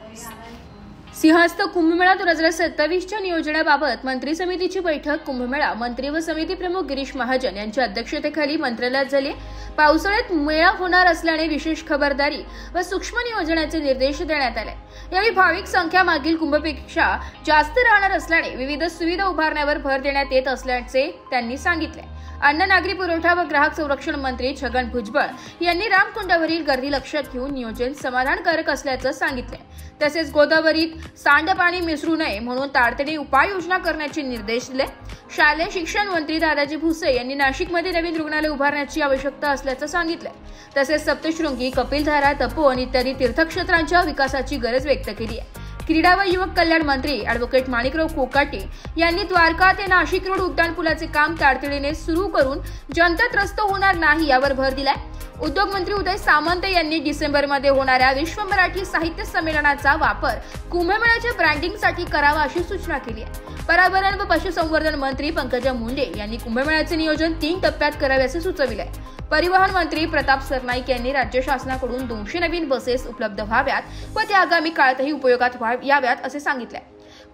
सिंहस्थ कुंभमेळा 2027च्या नियोजनाबाबत मंत्री समितीची बैठक कुंभमेळा मंत्री व समिती प्रमुख गिरीश महाजन यांच्या अध्यक्षतेखाली मंत्रालयात झाली। पावसाळ्यात मेळा होणार असल्याने विशेष खबरदारी व सूक्ष्म नियोजनाचे निर्देश देण्यात आले। यावेळी भाविक संख्या मागील कुंभपेक्षा जास्त राहणार असल्याने विविध सुविधा उभारण्यावर भर देण्यात येत असल्याचे त्यांनी सांगितले। अन्न नागरी पुरवठा व ग्राहक संरक्षण मंत्री छगन भुजबळ यांनी रामकुंडावरील गर्दी लक्षात घेऊन नियोजन समाधानकारक असल्याचं सांगितले। तसेच गोदावरीत सांडपाणी मिसळू नये म्हणून तातडीने उपाययोजना करण्याचे निर्देश दिले। शालेय शिक्षण मंत्री दादाजी भुसे यांनी नाशिकमध्ये नवीन रुग्णालय उभारण्याची आवश्यकता असल्याचं सांगितले। तसेच सप्तशृंगी, कपिलधारा, तपोवन इत्यादी तीर्थक्षेत्रांच्या विकासाची गरज व्यक्त केली आहे। क्रीडा व युवक कल्याण मंत्री ॲडव्होकेट माणिकराव कोकाटे यांनी द्वारका ते नाशिक रोड उड्डाण पुलाचे काम तातडीने सुरू करून जनता त्रस्त होणार नाही यावर भर दिलाय। उद्योग मंत्री उदय सामंत यांनी डिसेंबरमध्ये होणाऱ्या विश्व मराठी साहित्य संमेलनाचा वापर कुंभमेळ्याच्या ब्रँडिंगसाठी करावा अशी सूचना केली आहे। पर्यावरण व पशुसंवर्धन मंत्री पंकजा मुंडे यांनी कुंभमेळ्याचे नियोजन 3 टप्प्यात कराव्याचे सुचविले आहे। परिवहन मंत्री प्रताप सरनाईक यांनी राज्य शासनाकडून 200 नवीन बसेस उपलब्ध व्हाव्यात व त्या आगामी काळातही उपयोगात याव्यात असे सांगितले।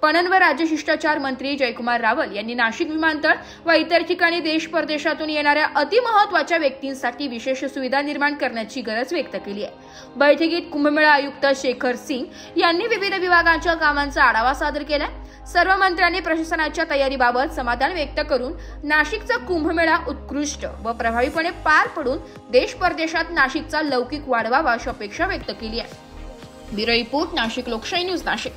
पणन व राज्य शिष्टाचार मंत्री जयकुमार रावल यांनी नाशिक विमानतळ व इतर ठिकाणी देश परदेशातून येणाऱ्या अतिमहत्त्वाच्या व्यक्तींसाठी विशेष सुविधा निर्माण करण्याची गरज व्यक्त केली आहे। बैठकीत कुंभमेळा आयुक्त शेखर सिंग यांनी विविध विभागांच्या कामांचा आढावा सादर केला। सर्व मंत्र्यांनी प्रशासनाच्या तयारीबाबत समाधान व्यक्त करून नाशिकचा कुंभमेळा उत्कृष्ट व प्रभावीपणे पार पडून देश परदेशात नाशिकचा लौकिक वाढवावा अशी अपेक्षा व्यक्त केली आहे। ब्युरो रिपोर्ट, नाशिक लोकशाही न्यूज, नाशिक।